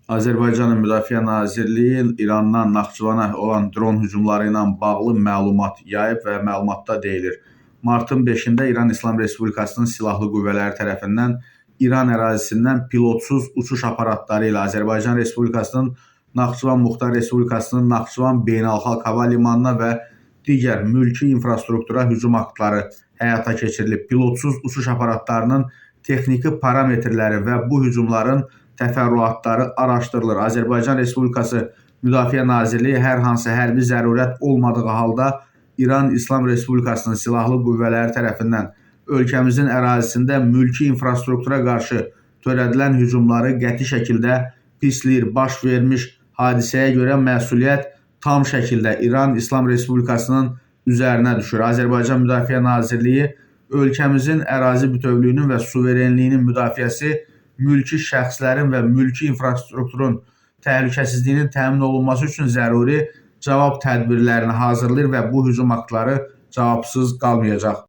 Azərbaycanın Müdafiə Nazirliyi İrandan Naxçıvana olan dron hücumları ilə bağlı məlumat yayıb və məlumatda deyilir: Martın 5-də İran İslam Respublikasının silahlı qüvvələri tərəfindən İran ərazisindən pilotsuz uçuş aparatları ilə Azərbaycan Respublikasının Naxçıvan Muxtar Respublikasının Naxçıvan Beynəlxalq Hava Limanına və digər mülki infrastruktura hücum aktları həyata keçirilib. Pilotsuz uçuş aparatlarının texniki parametrləri və bu hücumların təfərrüatları araşdırılır. Azərbaycan Respublikası Müdafiə Nazirliyi hər hansı hərbi zərurət olmadığı halda İran İslam Respublikasının silahlı qüvvələri tərəfindən ölkəmizin ərazisində mülki infrastruktura qarşı törədilən hücumları qəti şəkildə pisləyir. Baş vermiş hadisəyə görə məsuliyyət tam şəkildə İran İslam Respublikasının üzərinə düşür. Azərbaycan Müdafiə Nazirliyi ölkəmizin ərazi bütövlüyünün və suverenliyinin müdafiəsi, mülki şəxslərin və mülki infrastrukturun təhlükəsizliyinin təmin olunması üçün zəruri cavab tədbirlərini hazırlayır və bu hücum aktları cavabsız qalmayacaq.